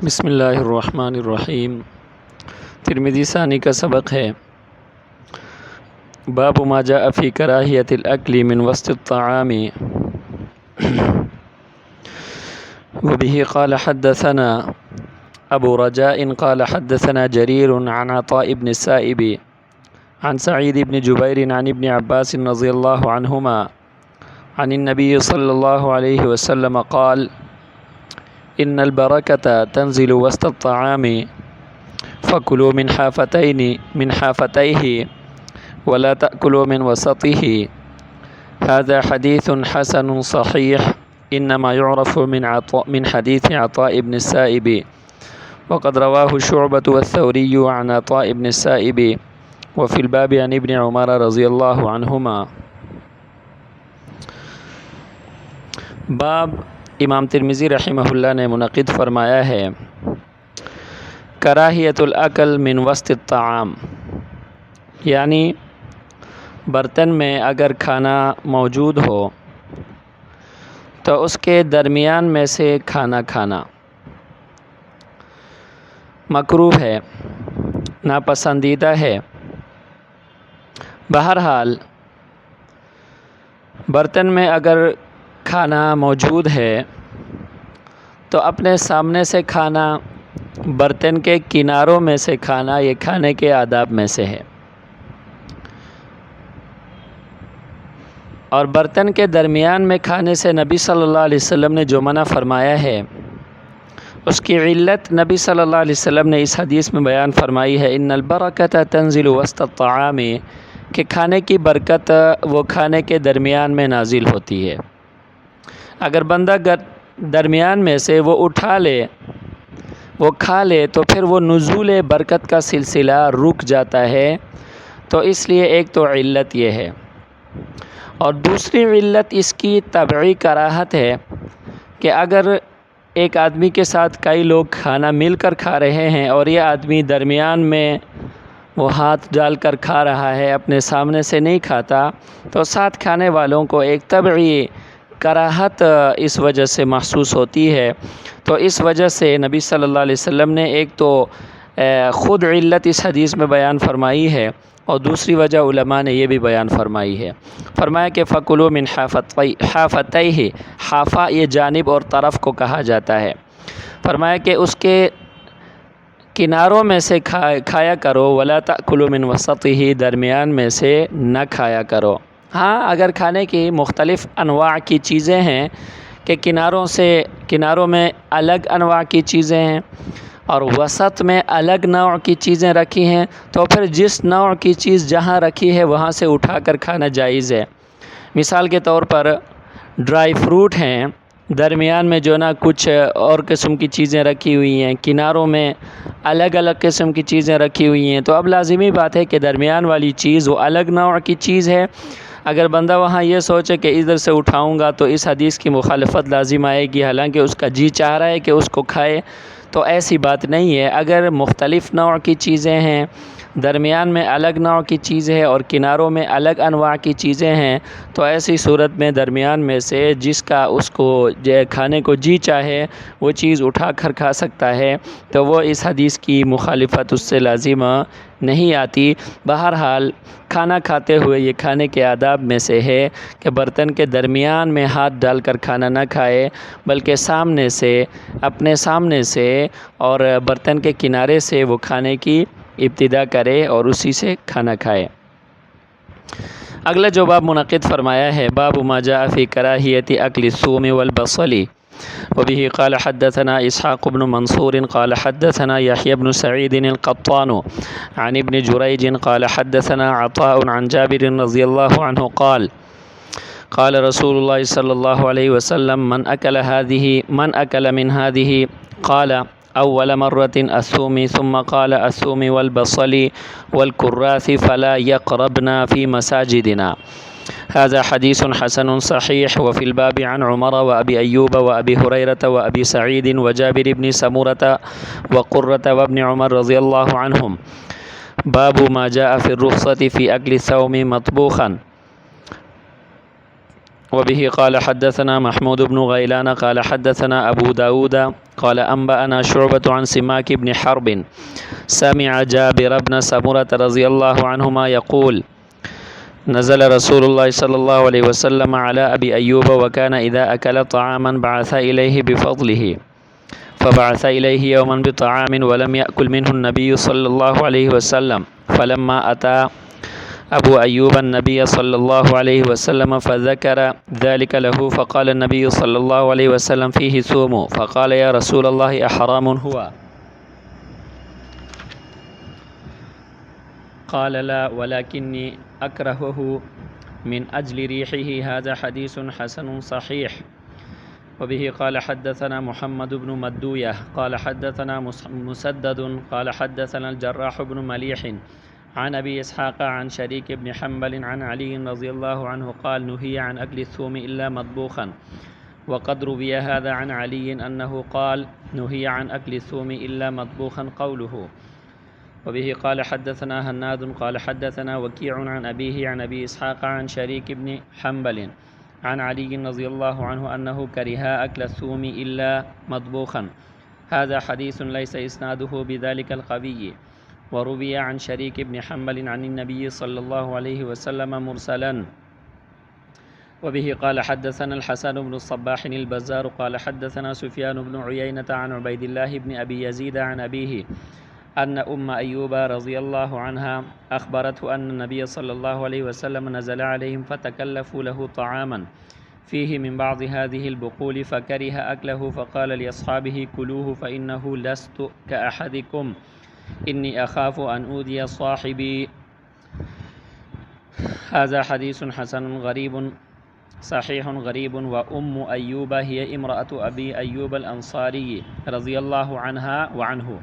بسم اللہ الرحمن الرحیم۔ ترمذی ثانی کا سبق ہے باب ما جاء فی کراہیۃ الاکل من وسط الطعام۔ وبه قال حدثنا ابو رجاء قال حدثنا جرير عن عطاء بن السائب عن سعيد بن جبير عن ابن عباس رضي الله عنهما عن النبي صلى الله عليه وسلم قال ان البركة تنزل وسط الطعام فكلوا من حافتيه ولا تأكلوا من وسطه۔ هذا حديث حسن صحيح إنما يعرف من حديث عطاء بن السائب، وقد رواه شعبة والثوري عن عطاء بن السائب وفي الباب عن ابن عمر رضی اللہ عنہما۔ باب امام ترمذی رحمہ اللہ نے منعقد فرمایا ہے کراہیت الاکل من وسط الطعام، یعنی برتن میں اگر کھانا موجود ہو تو اس کے درمیان میں سے کھانا کھانا مکروہ ہے، ناپسندیدہ ہے۔ بہرحال برتن میں اگر کھانا موجود ہے تو اپنے سامنے سے کھانا، برتن کے کناروں میں سے کھانا، یہ کھانے کے آداب میں سے ہے۔ اور برتن کے درمیان میں کھانے سے نبی صلی اللہ علیہ وسلم نے جو منع فرمایا ہے اس کی علت نبی صلی اللہ علیہ وسلم نے اس حدیث میں بیان فرمائی ہے، ان البرکۃ تنزل وسط الطعام، کہ کھانے کی برکت وہ کھانے کے درمیان میں نازل ہوتی ہے۔ اگر بندہ درمیان میں سے وہ اٹھا لے، وہ کھا لے، تو پھر وہ نزول برکت کا سلسلہ رک جاتا ہے۔ تو اس لیے ایک تو علت یہ ہے، اور دوسری علت اس کی طبعی کراہت ہے کہ اگر ایک آدمی کے ساتھ کئی لوگ کھانا مل کر کھا رہے ہیں اور یہ آدمی درمیان میں وہ ہاتھ ڈال کر کھا رہا ہے، اپنے سامنے سے نہیں کھاتا، تو ساتھ کھانے والوں کو ایک طبعی کراہت اس وجہ سے محسوس ہوتی ہے۔ تو اس وجہ سے نبی صلی اللہ علیہ وسلم نے ایک تو خود علت اس حدیث میں بیان فرمائی ہے، اور دوسری وجہ علماء نے یہ بھی بیان فرمائی ہے۔ فرمایا کہ فَكُلُوا مِنْ حَافَتَيْهِ، حافہ یہ جانب اور طرف کو کہا جاتا ہے۔ فرمایا کہ اس کے کناروں میں سے کھایا کرو، وَلَا تَأْكُلُوا مِنْ وَسَطِهِ، درمیان میں سے نہ کھایا کرو۔ ہاں، اگر کھانے کی مختلف انواع کی چیزیں ہیں کہ کناروں میں الگ انواع کی چیزیں ہیں اور وسط میں الگ نوع کی چیزیں رکھی ہیں، تو پھر جس نوع کی چیز جہاں رکھی ہے وہاں سے اٹھا کر کھانا جائز ہے۔ مثال کے طور پر ڈرائی فروٹ ہیں، درمیان میں جو کچھ اور قسم کی چیزیں رکھی ہوئی ہیں، کناروں میں الگ الگ قسم کی چیزیں رکھی ہوئی ہیں، تو اب لازمی بات ہے کہ درمیان والی چیز وہ الگ نوع کی چیز ہے۔ اگر بندہ وہاں یہ سوچے کہ ادھر سے اٹھاؤں گا تو اس حدیث کی مخالفت لازم آئے گی، حالانکہ اس کا جی چاہ رہا ہے کہ اس کو کھائے، تو ایسی بات نہیں ہے۔ اگر مختلف نوع کی چیزیں ہیں، درمیان میں الگ نوع کی چیز ہے اور کناروں میں الگ انواع کی چیزیں ہیں، تو ایسی صورت میں درمیان میں سے جس کا اس کو کھانے کو جی چاہے وہ چیز اٹھا کر کھا سکتا ہے، تو وہ اس حدیث کی مخالفت اس سے لازم نہیں آتی۔ بہرحال کھانا کھاتے ہوئے یہ کھانے کے آداب میں سے ہے کہ برتن کے درمیان میں ہاتھ ڈال کر کھانا نہ کھائے، بلکہ سامنے سے، اپنے سامنے سے اور برتن کے کنارے سے وہ کھانے کی ابتدا کرے اور اسی سے کھانا کھائے۔ اگلا جو باب منعقد فرمایا ہے باب ما جاء فی کراہیۃ اکل الثوم والبصل۔ وبه قال حدثنا اسحاق بن منصور قال حدثنا يحيى بن سعيد القطان عن ابن جريج قال حدثنا عطاء عن جابر رضي الله عنه قال قال رسول الله صلى الله عليه وسلم من أكل من هذه قال أول مرة الثوم ثم قال الثوم والبصل والكراث فلا يقربنا في مساجدنا۔ هذا حديث حسن صحيح وفي الباب عن عمر وأبي أيوب وأبي هريرة وأبي سعيد وجابر بن سمرة وقرة وابن عمر رضي الله عنهم۔ باب ما جاء في الرخصة في أكل الثوم مطبوخا۔ وبه قال حدثنا محمود بن غيلان قال حدثنا أبو داود قال أنبأنا شعبة عن سماك بن حرب سمع جابر بن سمرة رضي الله عنهما يقول نزل رسول الله صلى الله عليه وسلم على أبي أيوب وكان إذا أكل طعاما بعث إليه بفضله فبعث إليه يوما بطعام ولم يأكل منه النبي صلى الله عليه وسلم فلما أتى أبو أيوب النبي صلى الله عليه وسلم فذكر ذلك له فقال النبي صلى الله عليه وسلم فيه صوموا فقال يا رسول الله أحرام هو قال لا ولكني أكرهه من أجل ريحه هذا حديث حسن صحيح. وبه قال حدثنا محمد بن مدوية قال حدثنا مسدد قال حدثنا الجراح بن مليح عن أبي إسحاق عن شريك بن حنبل عن علي رضي الله عنه قال نهي عن أكل الثوم إلا مطبوخا. وقد روي هذا عن علي أنه قال نهي عن أكل الثوم إلا مطبوخا قوله. وبه قال حدثنا هناد قال حدثنا وكيع عن أبيه عن أبي إسحاق عن شريك بن حنبل عن علي رضي الله عنه أنه كره أكل الثوم إلا مطبوخا. هذا حديث ليس إسناده بذلك القوي. وروي عن شريك بن حنبل عن النبي صلى الله عليه وسلم مرسلا. وبه قال حدثنا الحسن بن الصباح البزار قال حدثنا سفيان بن عيينة عن عبيد الله بن أبي يزيد عن أبيه أن أم أيوب رضي الله عنها أخبرته أن النبي صلى الله عليه وسلم نزل عليهم فتكلفوا له طعاما فيه من بعض هذه البقول فكره أكله فقال لأصحابه كلوه فإنه لست كأحدكم إني أخاف أن أوذي صاحبي. هذا حديث حسن غريب صحيح غريب. وأم أيوب هي امرأة أبي أيوب الأنصاري رضي الله عنها وعنه.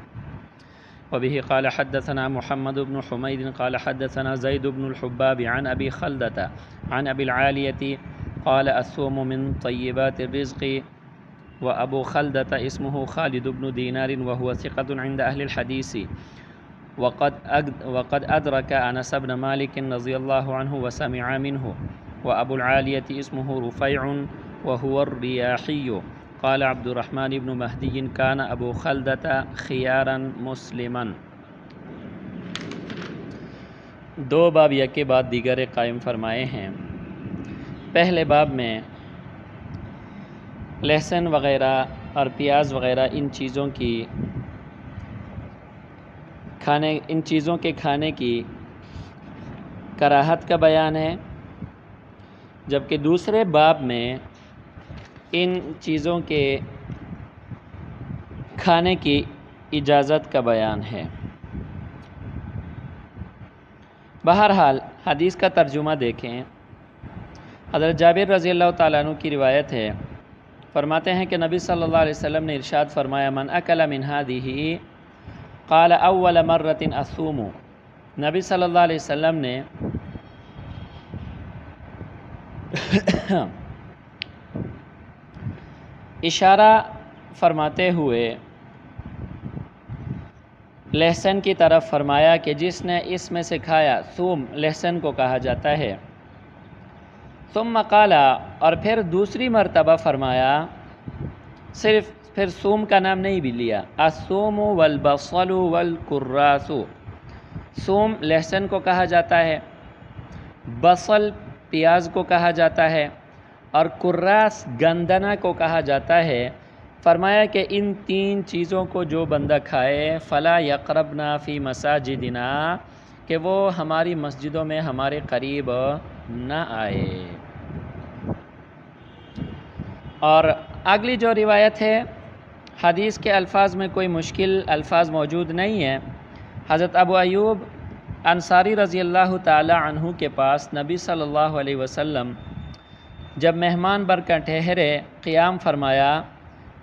وبه قال حدثنا محمد بن حميد قال حدثنا زيد بن الحباب عن أبي خلدة عن أبي العالية قال الثوم من طيبات الرزق. وأبو خلدة اسمه خالد بن دينار وهو ثقة عند أهل الحديث. وقد أدرك أنس بن مالك رضي الله عنه وسمع منه. وأبو العالية اسمه رفيع وهو الرياحي. قال عبد الرحمن بن مهدي كان أبو خلدة خيارا مسلما. دو باب یک کے بعد دیگر قائم فرمائے ہیں. پہلے باب میں لہسن وغیرہ اور پیاز وغیرہ ان چیزوں کے کھانے کی کراہت کا بیان ہے، جبکہ دوسرے باب میں ان چیزوں کے کھانے کی اجازت کا بیان ہے. بہرحال حدیث کا ترجمہ دیکھیں. حضرت جابر رضی اللہ تعالیٰ عنہ کی روایت ہے، فرماتے ہیں کہ نبی صلی اللہ علیہ وسلم نے ارشاد فرمایا من اکل من هذه قال اول مرۃ اصوم. نبی صلی اللہ علیہ وسلم نے اشارہ فرماتے ہوئے لہسن کی طرف فرمایا کہ جس نے اس میں سے کھایا، ثوم لہسن کو کہا جاتا ہے. ثم قال، اور پھر دوسری مرتبہ فرمایا، صرف پھر ثوم کا نام نہیں بھی لیا، الثوم والبصل والکراس. ثوم لہسن کو کہا جاتا ہے، بصل پیاز کو کہا جاتا ہے، اور کراس گندنا کو کہا جاتا ہے. فرمایا کہ ان تین چیزوں کو جو بندہ کھائے فلا یقربنا فی مساجدنا، کہ وہ ہماری مسجدوں میں ہمارے قریب نہ آئے. اور اگلی جو روایت ہے، حدیث کے الفاظ میں کوئی مشکل الفاظ موجود نہیں ہیں. حضرت ابو ایوب انصاری رضی اللہ تعالی عنہ کے پاس نبی صلی اللہ علیہ وسلم جب مہمان بن کر ٹھہرے قیام فرمایا.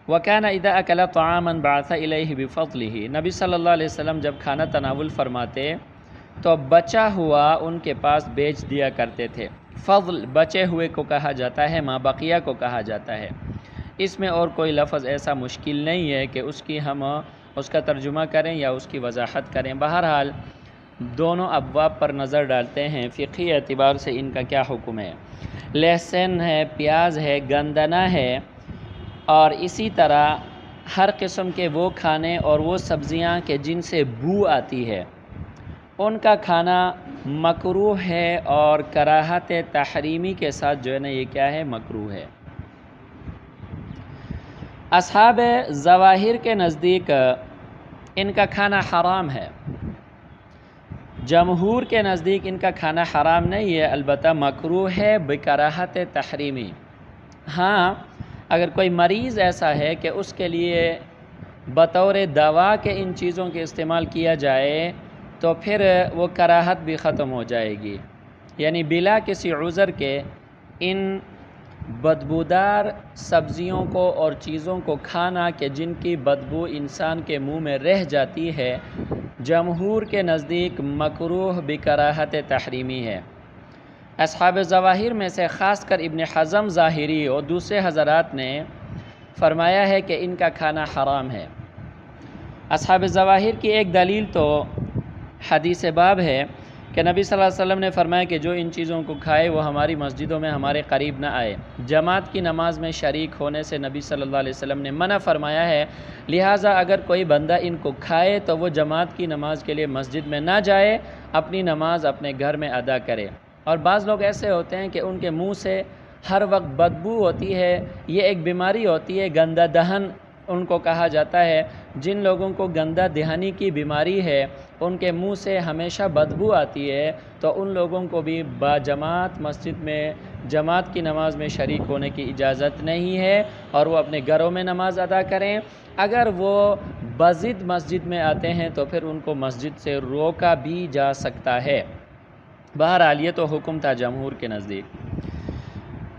وَكَانَ إِذَا أَكَلَ طَعَامًا بَعَثَ إِلَيْهِ بِفَضْلِهِ. نبی صلی اللہ علیہ وسلم جب کھانا تناول فرماتے تو بچا ہوا ان کے پاس بیچ دیا کرتے تھے. فضل بچے ہوئے کو کہا جاتا ہے، ما بقیہ کو کہا جاتا ہے. اس میں اور کوئی لفظ ایسا مشکل نہیں ہے کہ ہم اس کا ترجمہ کریں یا اس کی وضاحت کریں. بہرحال دونوں ابواب پر نظر ڈالتے ہیں، فقہی اعتبار سے ان کا کیا حکم ہے. لہسن ہے، پیاز ہے، گندنا ہے، اور اسی طرح ہر قسم کے وہ کھانے اور وہ سبزیاں کہ جن سے بو آتی ہے ان کا کھانا مکروہ ہے، اور کراہت تحریمی کے ساتھ جو ہے نا یہ کیا ہے؟ مکروہ ہے۔ اصحاب ظواہر کے نزدیک ان کا کھانا حرام ہے، جمہور کے نزدیک ان کا کھانا حرام نہیں ہے، البتہ مکروہ ہے بکراہت تحریمی۔ ہاں، اگر کوئی مریض ایسا ہے کہ اس کے لیے بطور دوا کے ان چیزوں کے استعمال کیا جائے تو پھر وہ کراہت بھی ختم ہو جائے گی، یعنی بلا کسی عذر کے ان بدبودار سبزیوں کو اور چیزوں کو کھانا کہ جن کی بدبو انسان کے منہ میں رہ جاتی ہے، جمہور کے نزدیک مکروہ بکراہت تحریمی ہے۔ اصحاب ظواہر میں سے خاص کر ابن حزم ظاہری اور دوسرے حضرات نے فرمایا ہے کہ ان کا کھانا حرام ہے۔ اصحاب ظواہر کی ایک دلیل تو حدیث باب ہے کہ نبی صلی اللہ علیہ وسلم نے فرمایا کہ جو ان چیزوں کو کھائے وہ ہماری مسجدوں میں ہمارے قریب نہ آئے۔ جماعت کی نماز میں شریک ہونے سے نبی صلی اللہ علیہ وسلم نے منع فرمایا ہے، لہٰذا اگر کوئی بندہ ان کو کھائے تو وہ جماعت کی نماز کے لیے مسجد میں نہ جائے، اپنی نماز اپنے گھر میں ادا کرے۔ اور بعض لوگ ایسے ہوتے ہیں کہ ان کے منہ سے ہر وقت بدبو ہوتی ہے، یہ ایک بیماری ہوتی ہے، گندہ دہن ان کو کہا جاتا ہے۔ جن لوگوں کو گندہ دہانی کی بیماری ہے ان کے منہ سے ہمیشہ بدبو آتی ہے، تو ان لوگوں کو بھی باجماعت مسجد میں جماعت کی نماز میں شریک ہونے کی اجازت نہیں ہے، اور وہ اپنے گھروں میں نماز ادا کریں۔ اگر وہ بضد مسجد میں آتے ہیں تو پھر ان کو مسجد سے روکا بھی جا سکتا ہے۔ بہرحال یہ تو حکم تھا جمہور کے نزدیک۔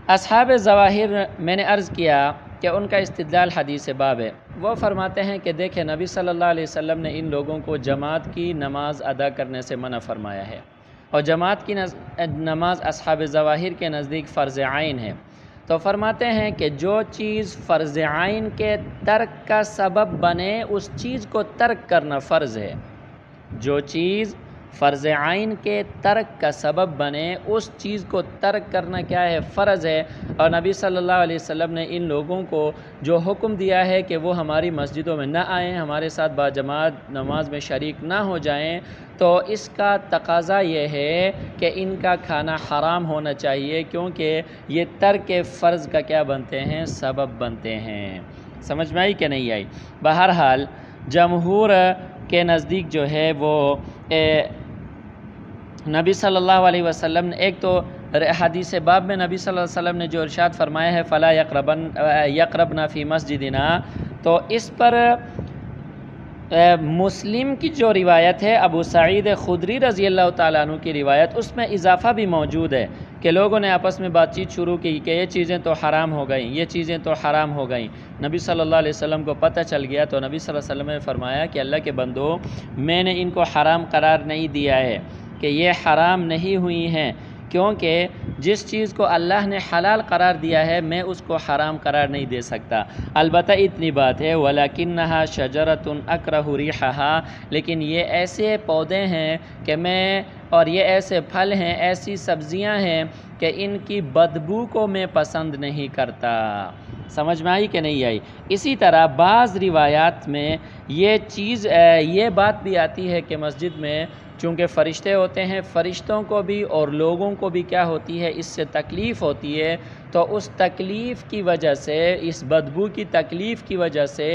اصحاب ظواہر میں نے عرض کیا کہ ان کا استدلال حدیث باب ہے۔ وہ فرماتے ہیں کہ دیکھیں نبی صلی اللہ علیہ وسلم نے ان لوگوں کو جماعت کی نماز ادا کرنے سے منع فرمایا ہے، اور جماعت کی نماز اصحاب ظواہر کے نزدیک فرض عین ہے۔ تو فرماتے ہیں کہ جو چیز فرض عین کے ترک کا سبب بنے اس چیز کو ترک کرنا فرض ہے۔ جو چیز فرض عین کے ترک کا سبب بنے اس چیز کو ترک کرنا کیا ہے؟ فرض ہے۔ اور نبی صلی اللہ علیہ وسلم نے ان لوگوں کو جو حکم دیا ہے کہ وہ ہماری مسجدوں میں نہ آئیں، ہمارے ساتھ باجماعت نماز میں شریک نہ ہو جائیں، تو اس کا تقاضا یہ ہے کہ ان کا کھانا حرام ہونا چاہیے، کیونکہ یہ ترک فرض کا کیا بنتے ہیں؟ سبب بنتے ہیں۔ سمجھ میں آئی کہ نہیں آئی؟ بہرحال جمہور کے نزدیک جو ہے وہ نبی صلی اللہ علیہ وسلم نے ایک تو حدیث باب میں نبی صلی اللہ علیہ وسلم نے جو ارشاد فرمایا ہے فلا یقربن فی مسجدنا، تو اس پر مسلم کی جو روایت ہے ابو سعید خدری رضی اللہ تعالیٰ عنہ کی روایت، اس میں اضافہ بھی موجود ہے کہ لوگوں نے آپس میں بات چیت شروع کی کہ یہ چیزیں تو حرام ہو گئیں، یہ چیزیں تو حرام ہو گئیں۔ نبی صلی اللہ علیہ وسلم کو پتہ چل گیا تو نبی صلی اللہ علیہ وسلم نے فرمایا کہ اللہ کے بندو، میں نے ان کو حرام قرار نہیں دیا ہے کہ یہ حرام نہیں ہوئی ہیں، کیونکہ جس چیز کو اللہ نے حلال قرار دیا ہے میں اس کو حرام قرار نہیں دے سکتا۔ البتہ اتنی بات ہے وَلَكِنَّهَا شَجَرَةٌ أَكْرَهُ رِيحَهَا، لیکن یہ ایسے پودے ہیں کہ اور یہ ایسے پھل ہیں، ایسی سبزیاں ہیں کہ ان کی بدبو کو میں پسند نہیں کرتا۔ سمجھ میں آئی کہ نہیں آئی؟ اسی طرح بعض روایات میں یہ بات بھی آتی ہے کہ مسجد میں چونکہ فرشتے ہوتے ہیں، فرشتوں کو بھی اور لوگوں کو بھی کیا ہوتی ہے؟ اس سے تکلیف ہوتی ہے، تو اس تکلیف کی وجہ سے، اس بدبو کی تکلیف کی وجہ سے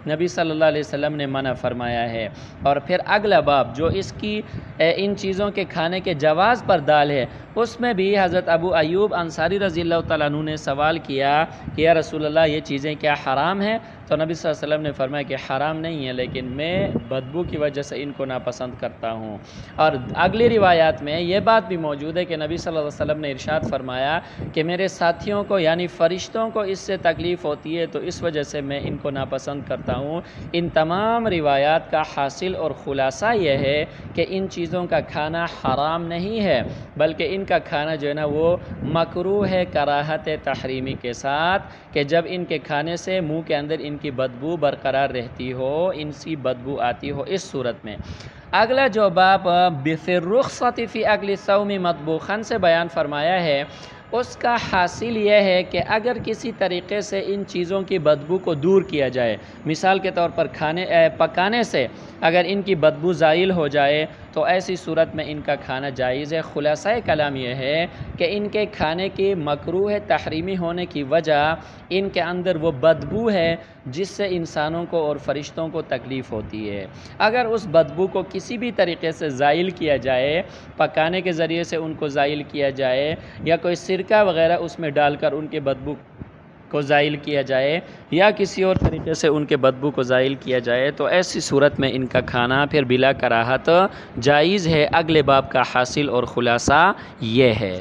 نبی صلی اللہ علیہ وسلم نے منع فرمایا ہے۔ اور پھر اگلا باب جو اس کی ان چیزوں کے کھانے کے جواز پر دال ہے، اس میں بھی حضرت ابو ایوب انصاری رضی اللہ تعالیٰ عنہ نے سوال کیا کہ یا رسول اللہ یہ چیزیں کیا حرام ہیں؟ تو نبی صلی اللہ علیہ وسلم نے فرمایا کہ حرام نہیں ہے، لیکن میں بدبو کی وجہ سے ان کو ناپسند کرتا ہوں۔ اور اگلی روایات میں یہ بات بھی موجود ہے کہ نبی صلی اللہ علیہ وسلم نے ارشاد فرمایا کہ میرے ساتھیوں کو یعنی فرشتوں کو اس سے تکلیف ہوتی ہے، تو اس وجہ سے میں ان کو ناپسند کرتا ہوں۔ ان تمام روایات کا حاصل اور خلاصہ یہ ہے کہ ان چیزوں کا کھانا حرام نہیں ہے، بلکہ ان کا کھانا جو ہے نا وہ مکروہ ہے کراہت تحریمی کے ساتھ، کہ جب ان کے کھانے سے منہ کے اندر ان کی بدبو برقرار رہتی ہو، ان سی بدبو آتی ہو، اس صورت میں۔ اگلا جو باب فی الرخصۃ فی اکل الثوم مطبوخا سے بیان فرمایا ہے، اس کا حاصل یہ ہے کہ اگر کسی طریقے سے ان چیزوں کی بدبو کو دور کیا جائے، مثال کے طور پر پکانے سے اگر ان کی بدبو زائل ہو جائے تو ایسی صورت میں ان کا کھانا جائز ہے۔ خلاصہ کلام یہ ہے کہ ان کے کھانے کی مکروہ تحریمی ہونے کی وجہ ان کے اندر وہ بدبو ہے جس سے انسانوں کو اور فرشتوں کو تکلیف ہوتی ہے۔ اگر اس بدبو کو کسی بھی طریقے سے زائل کیا جائے، پکانے کے ذریعے سے ان کو زائل کیا جائے یا کوئی سرکہ وغیرہ اس میں ڈال کر ان کے بدبو کو زائل کیا جائے یا کسی اور طریقے سے ان کے بدبو کو زائل کیا جائے تو ایسی صورت میں ان کا کھانا پھر بلا کراہت جائز ہے۔ اگلے باب کا حاصل اور خلاصہ یہ ہے۔